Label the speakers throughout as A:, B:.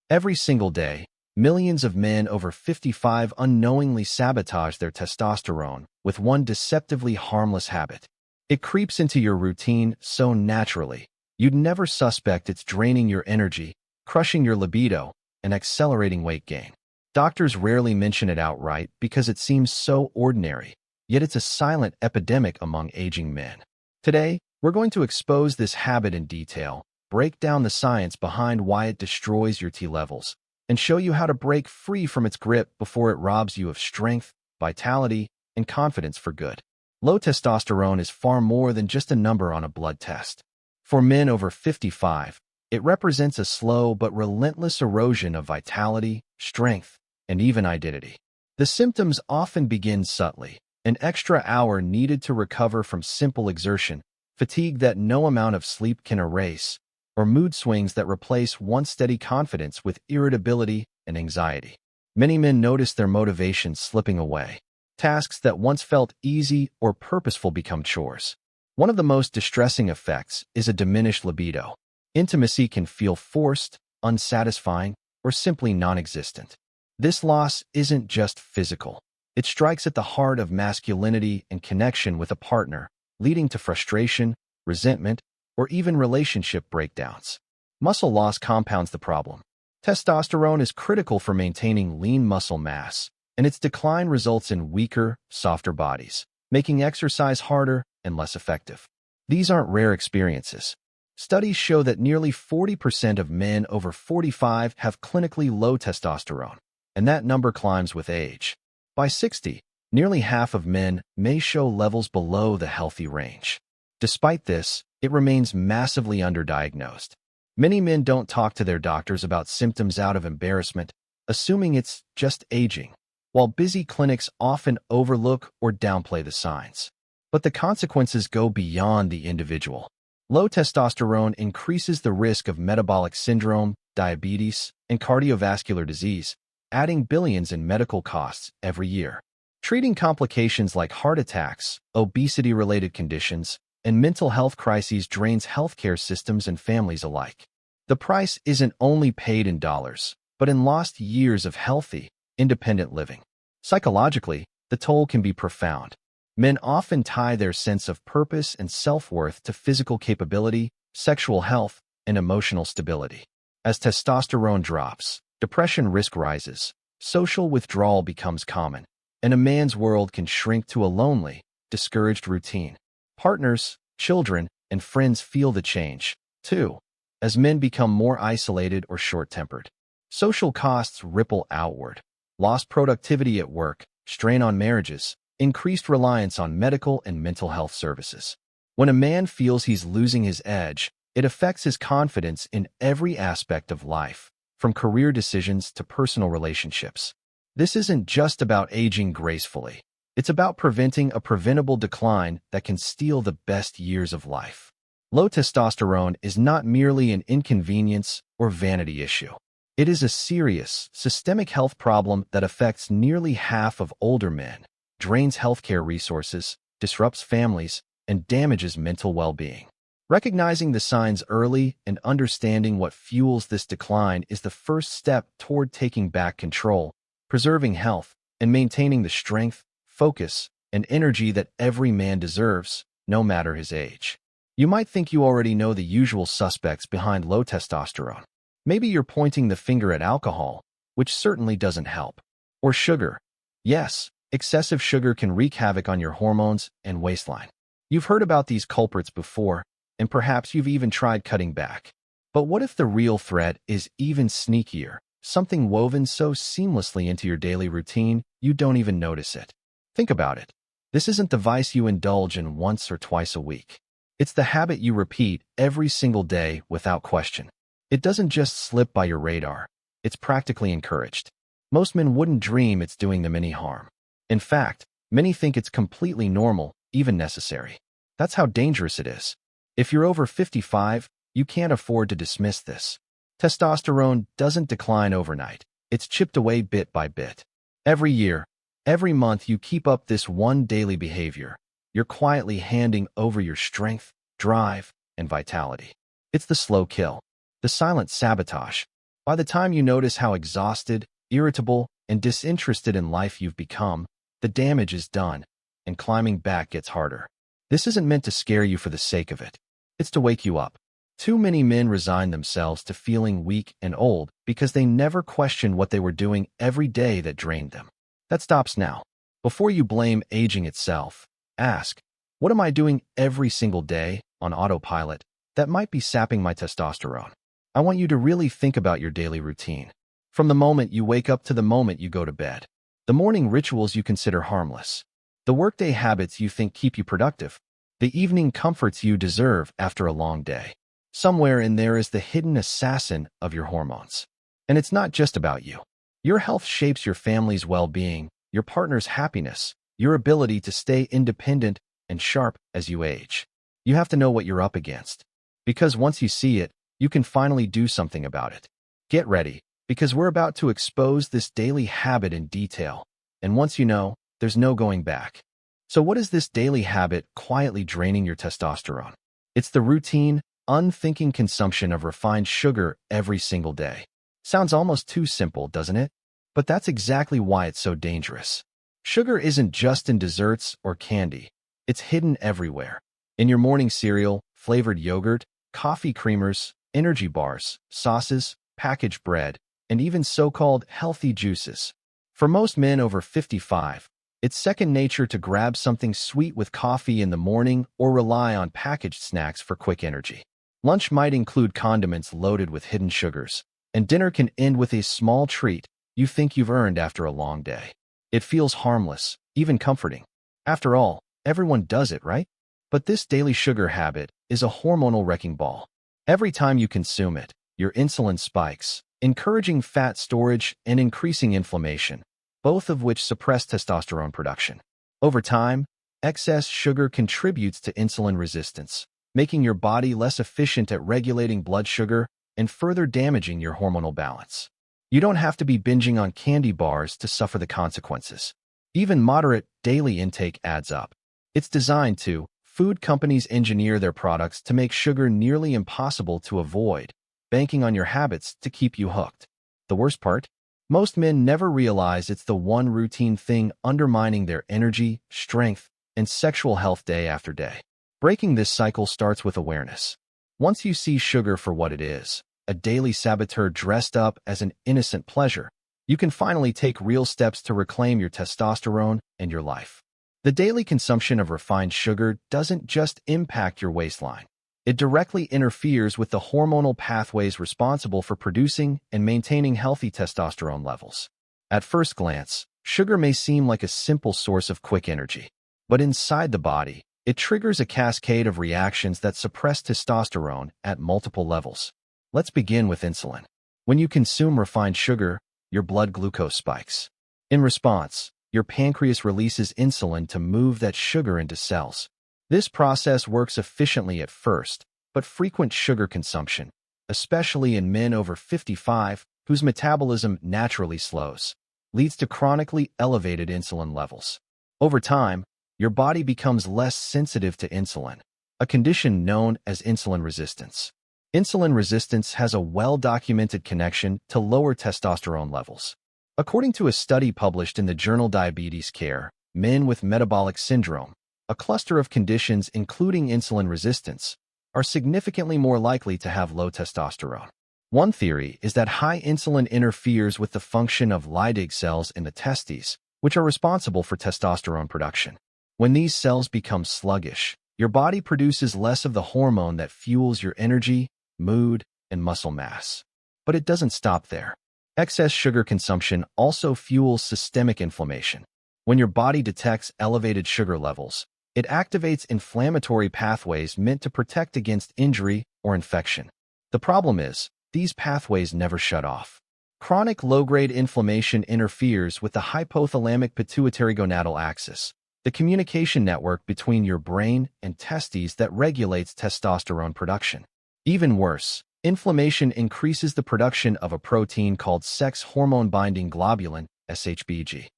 A: Every single day, millions of men over 55 unknowingly sabotage their testosterone with one deceptively harmless habit. It creeps into your routine so naturally, you'd never suspect it's draining your energy, crushing your libido, and accelerating weight gain. Doctors rarely mention it outright because it seems so ordinary, yet it's a silent epidemic among aging men. Today, we're going to expose this habit in detail, break down the science behind why it destroys your T levels, and show you how to break free from its grip before it robs you of strength, vitality, and confidence for good. Low testosterone is far more than just a number on a blood test. For men over 55, it represents a slow but relentless erosion of vitality, strength, and even identity. The symptoms often begin subtly: an extra hour needed to recover from simple exertion, fatigue that no amount of sleep can erase, or mood swings that replace once steady confidence with irritability and anxiety. Many men notice their motivation slipping away. Tasks that once felt easy or purposeful become chores. One of the most distressing effects is a diminished libido. Intimacy can feel forced, unsatisfying, or simply non-existent. This loss isn't just physical. It strikes at the heart of masculinity and connection with a partner, leading to frustration, resentment, or even relationship breakdowns. Muscle loss compounds the problem. Testosterone is critical for maintaining lean muscle mass, and its decline results in weaker, softer bodies, making exercise harder and less effective. These aren't rare experiences. Studies show that nearly 40% of men over 45 have clinically low testosterone, and that number climbs with age. By 60, nearly half of men may show levels below the healthy range. Despite this, it remains massively underdiagnosed. Many men don't talk to their doctors about symptoms out of embarrassment, assuming it's just aging, while busy clinics often overlook or downplay the signs. But the consequences go beyond the individual. Low testosterone increases the risk of metabolic syndrome, diabetes, and cardiovascular disease, adding billions in medical costs every year. Treating complications like heart attacks, obesity-related conditions, and mental health crises drains healthcare systems and families alike. The price isn't only paid in dollars, but in lost years of healthy, independent living. Psychologically, the toll can be profound. Men often tie their sense of purpose and self-worth to physical capability, sexual health, and emotional stability. As testosterone drops, depression risk rises, social withdrawal becomes common, and a man's world can shrink to a lonely, discouraged routine. Partners, children, and friends feel the change, too, as men become more isolated or short-tempered. Social costs ripple outward. Lost productivity at work, strain on marriages, increased reliance on medical and mental health services. When a man feels he's losing his edge, it affects his confidence in every aspect of life, from career decisions to personal relationships. This isn't just about aging gracefully. It's about preventing a preventable decline that can steal the best years of life. Low testosterone is not merely an inconvenience or vanity issue. It is a serious, systemic health problem that affects nearly half of older men, drains healthcare resources, disrupts families, and damages mental well-being. Recognizing the signs early and understanding what fuels this decline is the first step toward taking back control, preserving health, and maintaining the strength, focus, and energy that every man deserves, no matter his age. You might think you already know the usual suspects behind low testosterone. Maybe you're pointing the finger at alcohol, which certainly doesn't help. Or sugar. Yes, excessive sugar can wreak havoc on your hormones and waistline. You've heard about these culprits before, and perhaps you've even tried cutting back. But what if the real threat is even sneakier, something woven so seamlessly into your daily routine you don't even notice it? Think about it. This isn't the vice you indulge in once or twice a week. It's the habit you repeat every single day without question. It doesn't just slip by your radar. It's practically encouraged. Most men wouldn't dream it's doing them any harm. In fact, many think it's completely normal, even necessary. That's how dangerous it is. If you're over 55, you can't afford to dismiss this. Testosterone doesn't decline overnight. It's chipped away bit by bit. Every year, every month you keep up this one daily behavior. You're quietly handing over your strength, drive, and vitality. It's the slow kill, the silent sabotage, By the time you notice how exhausted, irritable, and disinterested in life you've become, the damage is done, and climbing back gets harder. This isn't meant to scare you for the sake of it. It's to wake you up. Too many men resign themselves to feeling weak and old because they never questioned what they were doing every day that drained them. That stops now. Before you blame aging itself, ask, what am I doing every single day on autopilot that might be sapping my testosterone? I want you to really think about your daily routine. From the moment you wake up to the moment you go to bed. The morning rituals you consider harmless. The workday habits you think keep you productive. The evening comforts you deserve after a long day. Somewhere in there is the hidden assassin of your hormones. And it's not just about you. Your health shapes your family's well-being, your partner's happiness, your ability to stay independent and sharp as you age. You have to know what you're up against. Because once you see it, you can finally do something about it. Get ready, because we're about to expose this daily habit in detail. And once you know, there's no going back. So what is this daily habit quietly draining your testosterone? It's the routine, unthinking consumption of refined sugar every single day. Sounds almost too simple, doesn't it? But that's exactly why it's so dangerous. Sugar isn't just in desserts or candy. It's hidden everywhere. In your morning cereal, flavored yogurt, coffee creamers, energy bars, sauces, packaged bread, and even so-called healthy juices. For most men over 55, it's second nature to grab something sweet with coffee in the morning or rely on packaged snacks for quick energy. Lunch might include condiments loaded with hidden sugars, and dinner can end with a small treat you think you've earned after a long day. It feels harmless, even comforting. After all, everyone does it, right? But this daily sugar habit is a hormonal wrecking ball. Every time you consume it, your insulin spikes, encouraging fat storage and increasing inflammation, both of which suppress testosterone production. Over time, excess sugar contributes to insulin resistance, making your body less efficient at regulating blood sugar and further damaging your hormonal balance. You don't have to be binging on candy bars to suffer the consequences. Even moderate daily intake adds up. It's designed to. Food companies engineer their products to make sugar nearly impossible to avoid, banking on your habits to keep you hooked. The worst part? Most men never realize it's the one routine thing undermining their energy, strength, and sexual health day after day. Breaking this cycle starts with awareness. Once you see sugar for what it is, a daily saboteur dressed up as an innocent pleasure, you can finally take real steps to reclaim your testosterone and your life. The daily consumption of refined sugar doesn't just impact your waistline. It directly interferes with the hormonal pathways responsible for producing and maintaining healthy testosterone levels. At first glance, sugar may seem like a simple source of quick energy. But inside the body, it triggers a cascade of reactions that suppress testosterone at multiple levels. Let's begin with insulin. When you consume refined sugar, your blood glucose spikes. In response, your pancreas releases insulin to move that sugar into cells. This process works efficiently at first, but frequent sugar consumption, especially in men over 55 whose metabolism naturally slows, leads to chronically elevated insulin levels. Over time, your body becomes less sensitive to insulin, a condition known as insulin resistance. Insulin resistance has a well-documented connection to lower testosterone levels. According to a study published in the journal Diabetes Care, men with metabolic syndrome, a cluster of conditions including insulin resistance, are significantly more likely to have low testosterone. One theory is that high insulin interferes with the function of Leydig cells in the testes, which are responsible for testosterone production. When these cells become sluggish, your body produces less of the hormone that fuels your energy, mood, and muscle mass. But it doesn't stop there. Excess sugar consumption also fuels systemic inflammation. When your body detects elevated sugar levels, it activates inflammatory pathways meant to protect against injury or infection. The problem is, these pathways never shut off. Chronic low-grade inflammation interferes with the hypothalamic pituitary gonadal axis, the communication network between your brain and testes that regulates testosterone production. Even worse, inflammation increases the production of a protein called sex hormone-binding globulin, SHBG.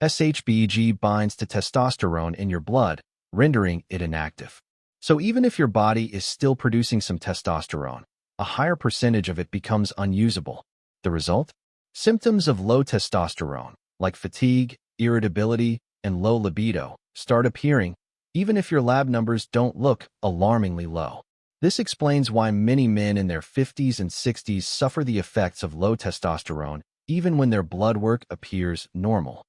A: SHBG binds to testosterone in your blood, rendering it inactive. So even if your body is still producing some testosterone, a higher percentage of it becomes unusable. The result? Symptoms of low testosterone, like fatigue, irritability, and low libido, start appearing, even if your lab numbers don't look alarmingly low. This explains why many men in their 50s and 60s suffer the effects of low testosterone, even when their blood work appears normal.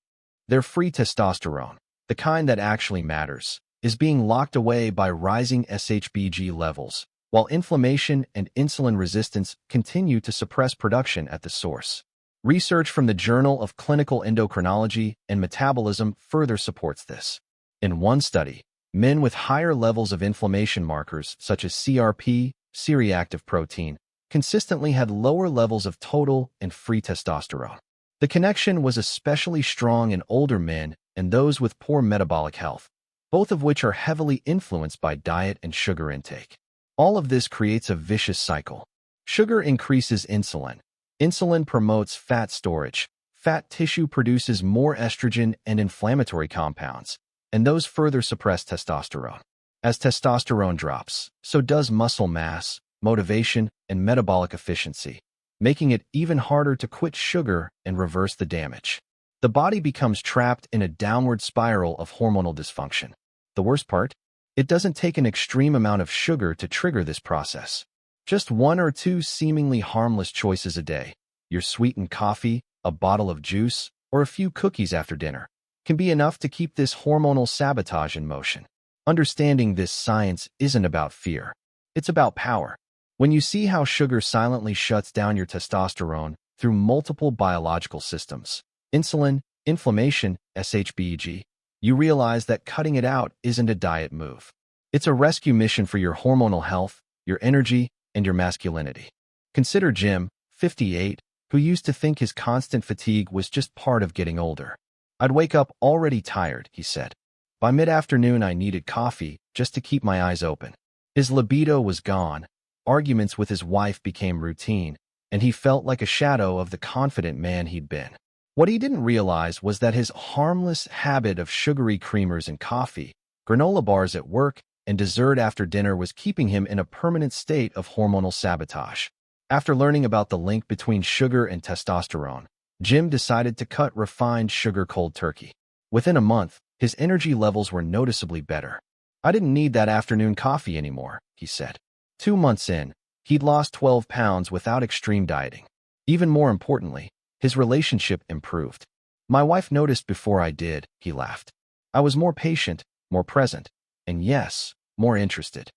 A: Their free testosterone, the kind that actually matters, is being locked away by rising SHBG levels, while inflammation and insulin resistance continue to suppress production at the source. Research from the Journal of Clinical Endocrinology and Metabolism further supports this. In one study, men with higher levels of inflammation markers such as CRP, C-reactive protein, consistently had lower levels of total and free testosterone. The connection was especially strong in older men and those with poor metabolic health, both of which are heavily influenced by diet and sugar intake. All of this creates a vicious cycle. Sugar increases insulin. Insulin promotes fat storage. Fat tissue produces more estrogen and inflammatory compounds, and those further suppress testosterone. As testosterone drops, so does muscle mass, motivation, and metabolic efficiency, making it even harder to quit sugar and reverse the damage. The body becomes trapped in a downward spiral of hormonal dysfunction. The worst part? It doesn't take an extreme amount of sugar to trigger this process. Just one or two seemingly harmless choices a day, your sweetened coffee, a bottle of juice, or a few cookies after dinner, can be enough to keep this hormonal sabotage in motion. Understanding this science isn't about fear. It's about power. When you see how sugar silently shuts down your testosterone through multiple biological systems, insulin, inflammation, SHBG, you realize that cutting it out isn't a diet move. It's a rescue mission for your hormonal health, your energy, and your masculinity. Consider Jim, 58, who used to think his constant fatigue was just part of getting older. I'd wake up already tired, he said. By mid-afternoon, I needed coffee just to keep my eyes open. His libido was gone, arguments with his wife became routine, and he felt like a shadow of the confident man he'd been. What he didn't realize was that his harmless habit of sugary creamers and coffee, granola bars at work, and dessert after dinner was keeping him in a permanent state of hormonal sabotage. After learning about the link between sugar and testosterone, Jim decided to cut refined sugar cold turkey. Within a month, his energy levels were noticeably better. I didn't need that afternoon coffee anymore, he said. 2 months in, he'd lost 12 pounds without extreme dieting. Even more importantly, his relationship improved. My wife noticed before I did, he laughed. I was more patient, more present, and yes, more interested.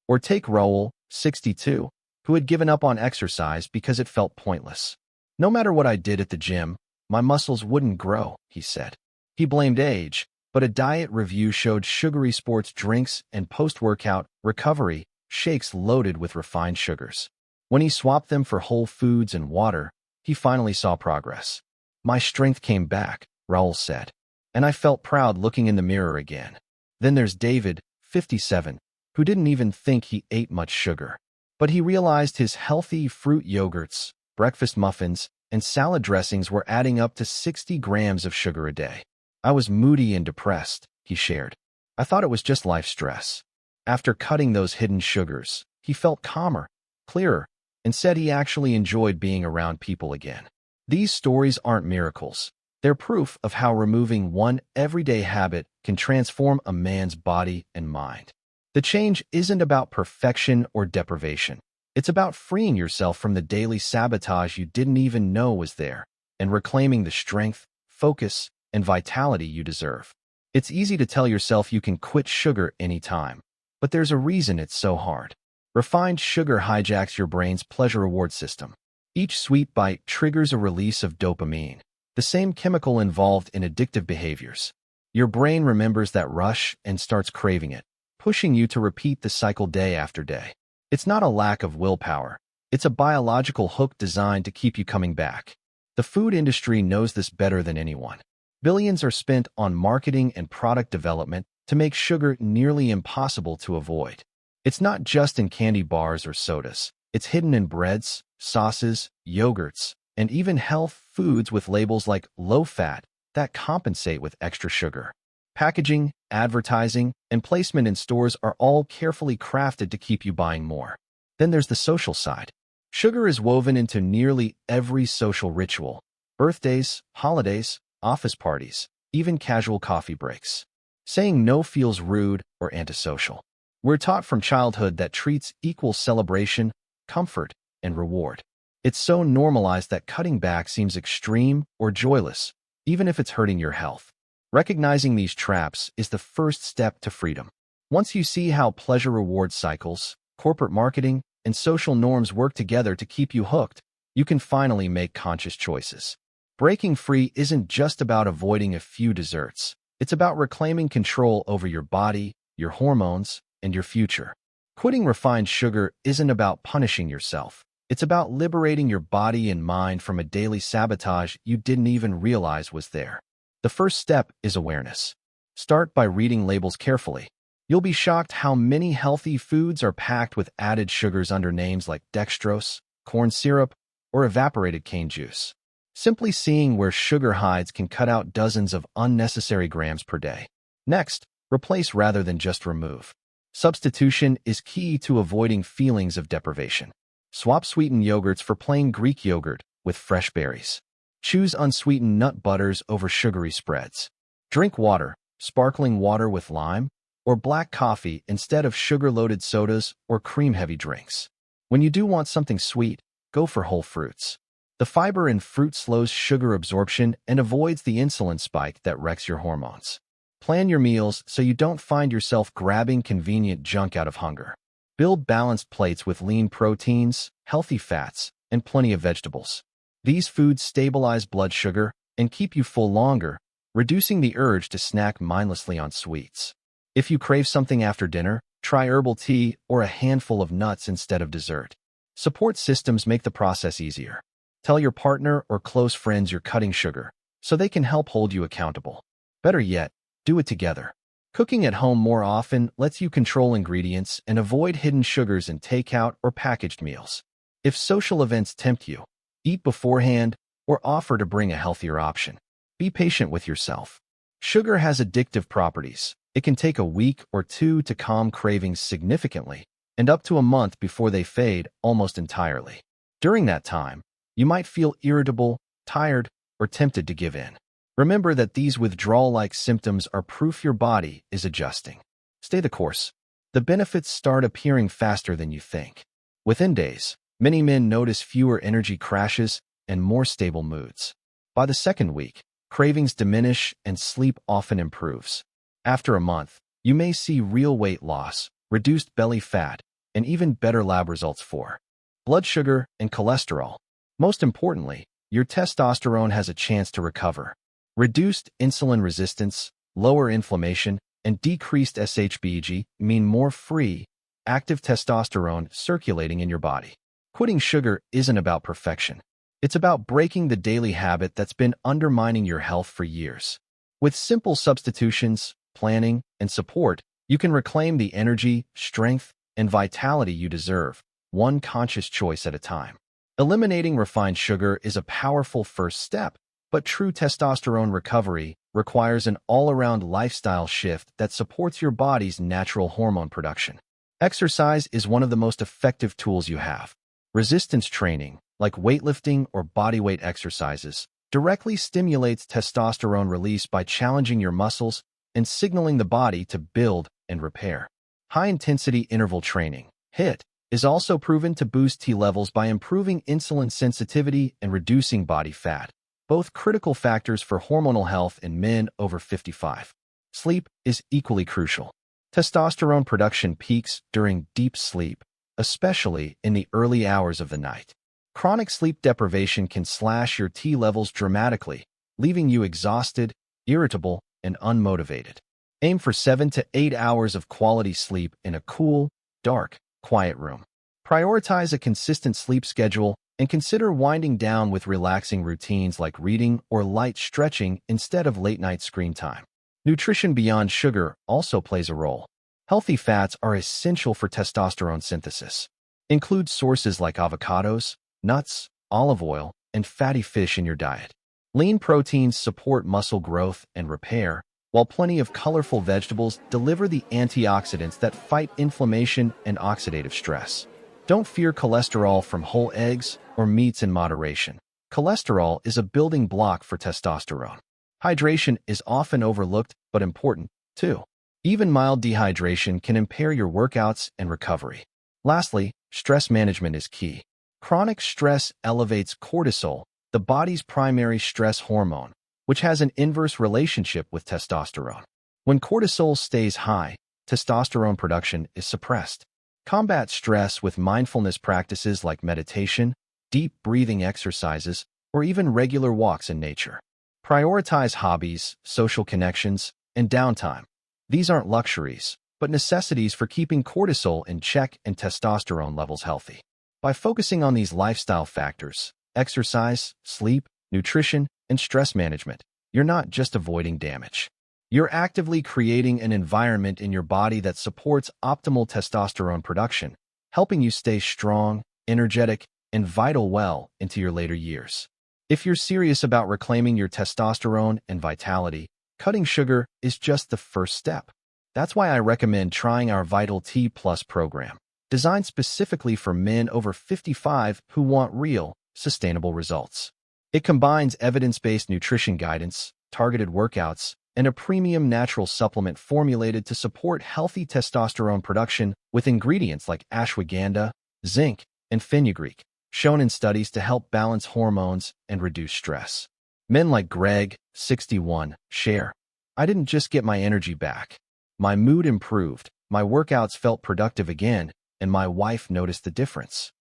A: Or take Raul, 62, who had given up on exercise because it felt pointless. No matter what I did at the gym, my muscles wouldn't grow, he said. He blamed age, but a diet review showed sugary sports drinks and post-workout recovery shakes loaded with refined sugars. When he swapped them for whole foods and water, he finally saw progress. My strength came back, Raul said, and I felt proud looking in the mirror again. Then there's David, 57, who didn't even think he ate much sugar. But he realized his healthy fruit yogurts, breakfast muffins, and salad dressings were adding up to 60 grams of sugar a day. I was moody and depressed, he shared. I thought it was just life stress. After cutting those hidden sugars, he felt calmer, clearer, and said he actually enjoyed being around people again. These stories aren't miracles. They're proof of how removing one everyday habit can transform a man's body and mind. The change isn't about perfection or deprivation. It's about freeing yourself from the daily sabotage you didn't even know was there and reclaiming the strength, focus, and vitality you deserve. It's easy to tell yourself you can quit sugar anytime, but there's a reason it's so hard. Refined sugar hijacks your brain's pleasure-reward system. Each sweet bite triggers a release of dopamine, the same chemical involved in addictive behaviors. Your brain remembers that rush and starts craving it, pushing you to repeat the cycle day after day. It's not a lack of willpower. It's a biological hook designed to keep you coming back. The food industry knows this better than anyone. Billions are spent on marketing and product development to make sugar nearly impossible to avoid. It's not just in candy bars or sodas. It's hidden in breads, sauces, yogurts, and even health foods with labels like low-fat that compensate with extra sugar. Packaging, advertising, and placement in stores are all carefully crafted to keep you buying more. Then there's the social side. Sugar is woven into nearly every social ritual: birthdays, holidays, office parties, even casual coffee breaks. Saying no feels rude or antisocial. We're taught from childhood that treats equal celebration, comfort, and reward. It's so normalized that cutting back seems extreme or joyless, even if it's hurting your health. Recognizing these traps is the first step to freedom. Once you see how pleasure-reward cycles, corporate marketing, and social norms work together to keep you hooked, you can finally make conscious choices. Breaking free isn't just about avoiding a few desserts. It's about reclaiming control over your body, your hormones, and your future. Quitting refined sugar isn't about punishing yourself. It's about liberating your body and mind from a daily sabotage you didn't even realize was there. The first step is awareness. Start by reading labels carefully. You'll be shocked how many healthy foods are packed with added sugars under names like dextrose, corn syrup, or evaporated cane juice. Simply seeing where sugar hides can cut out dozens of unnecessary grams per day. Next, replace rather than just remove. Substitution is key to avoiding feelings of deprivation. Swap sweetened yogurts for plain Greek yogurt with fresh berries. Choose unsweetened nut butters over sugary spreads. Drink water, sparkling water with lime, or black coffee instead of sugar-loaded sodas or cream-heavy drinks. When you do want something sweet, go for whole fruits. The fiber in fruit slows sugar absorption and avoids the insulin spike that wrecks your hormones. Plan your meals so you don't find yourself grabbing convenient junk out of hunger. Build balanced plates with lean proteins, healthy fats, and plenty of vegetables. These foods stabilize blood sugar and keep you full longer, reducing the urge to snack mindlessly on sweets. If you crave something after dinner, try herbal tea or a handful of nuts instead of dessert. Support systems make the process easier. Tell your partner or close friends you're cutting sugar, so they can help hold you accountable. Better yet, do it together. Cooking at home more often lets you control ingredients and avoid hidden sugars in takeout or packaged meals. If social events tempt you, eat beforehand or offer to bring a healthier option. Be patient with yourself. Sugar has addictive properties. It can take a week or two to calm cravings significantly, and up to a month before they fade almost entirely. During that time, you might feel irritable, tired, or tempted to give in. Remember that these withdrawal-like symptoms are proof your body is adjusting. Stay the course. The benefits start appearing faster than you think. Within days, many men notice fewer energy crashes and more stable moods. By the second week, cravings diminish and sleep often improves. After a month, you may see real weight loss, reduced belly fat, and even better lab results for blood sugar and cholesterol. Most importantly, your testosterone has a chance to recover. Reduced insulin resistance, lower inflammation, and decreased SHBG mean more free, active testosterone circulating in your body. Quitting sugar isn't about perfection. It's about breaking the daily habit that's been undermining your health for years. With simple substitutions, planning, and support, you can reclaim the energy, strength, and vitality you deserve, one conscious choice at a time. Eliminating refined sugar is a powerful first step, but true testosterone recovery requires an all-around lifestyle shift that supports your body's natural hormone production. Exercise is one of the most effective tools you have. Resistance training, like weightlifting or bodyweight exercises, directly stimulates testosterone release by challenging your muscles and signaling the body to build and repair. High-intensity interval training, HIIT, is also proven to boost T levels by improving insulin sensitivity and reducing body fat, both critical factors for hormonal health in men over 55. Sleep is equally crucial. Testosterone production peaks during deep sleep, especially in the early hours of the night. Chronic sleep deprivation can slash your T levels dramatically, leaving you exhausted, irritable, and unmotivated. Aim for 7 to 8 hours of quality sleep in a cool, dark, quiet room. Prioritize a consistent sleep schedule and consider winding down with relaxing routines like reading or light stretching instead of late-night screen time. Nutrition beyond sugar also plays a role. Healthy fats are essential for testosterone synthesis. Include sources like avocados, nuts, olive oil, and fatty fish in your diet. Lean proteins support muscle growth and repair, while plenty of colorful vegetables deliver the antioxidants that fight inflammation and oxidative stress. Don't fear cholesterol from whole eggs or meats in moderation. Cholesterol is a building block for testosterone. Hydration is often overlooked but important, too. Even mild dehydration can impair your workouts and recovery. Lastly, stress management is key. Chronic stress elevates cortisol, the body's primary stress hormone, which has an inverse relationship with testosterone. When cortisol stays high, testosterone production is suppressed. Combat stress with mindfulness practices like meditation, deep breathing exercises, or even regular walks in nature. Prioritize hobbies, social connections, and downtime. These aren't luxuries, but necessities for keeping cortisol in check and testosterone levels healthy. By focusing on these lifestyle factors, exercise, sleep, nutrition, and stress management, you're not just avoiding damage. You're actively creating an environment in your body that supports optimal testosterone production, helping you stay strong, energetic, and vital well into your later years. If you're serious about reclaiming your testosterone and vitality, cutting sugar is just the first step. That's why I recommend trying our Vital T Plus program, designed specifically for men over 55 who want real, sustainable results. It combines evidence-based nutrition guidance, targeted workouts, and a premium natural supplement formulated to support healthy testosterone production with ingredients like ashwagandha, zinc, and fenugreek, shown in studies to help balance hormones and reduce stress. Men like Greg, 61, share, "I didn't just get my energy back. My mood improved, my workouts felt productive again, and my wife noticed the difference."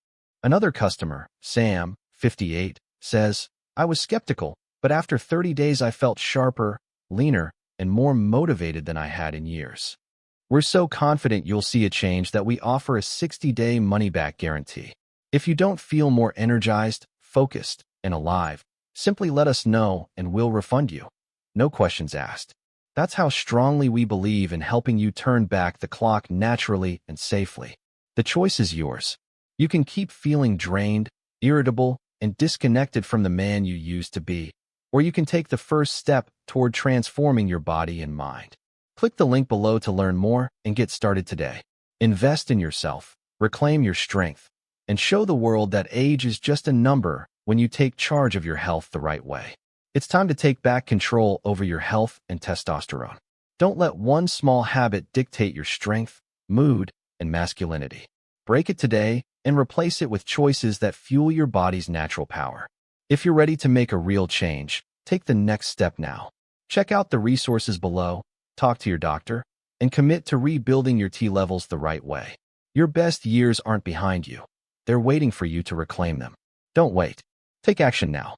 A: Another customer, Sam, 58, says, "I was skeptical, but after 30 days I felt sharper, leaner, and more motivated than I had in years." We're so confident you'll see a change that we offer a 60-day money-back guarantee. If you don't feel more energized, focused, and alive, simply let us know and we'll refund you. No questions asked. That's how strongly we believe in helping you turn back the clock naturally and safely. The choice is yours. You can keep feeling drained, irritable, and disconnected from the man you used to be, or you can take the first step toward transforming your body and mind. Click the link below to learn more and get started today. Invest in yourself, reclaim your strength, and show the world that age is just a number when you take charge of your health the right way. It's time to take back control over your health and testosterone. Don't let one small habit dictate your strength, mood, and masculinity. Break it today and replace it with choices that fuel your body's natural power. If you're ready to make a real change, take the next step now. Check out the resources below, talk to your doctor, and commit to rebuilding your T levels the right way. Your best years aren't behind you. They're waiting for you to reclaim them. Don't wait. Take action now.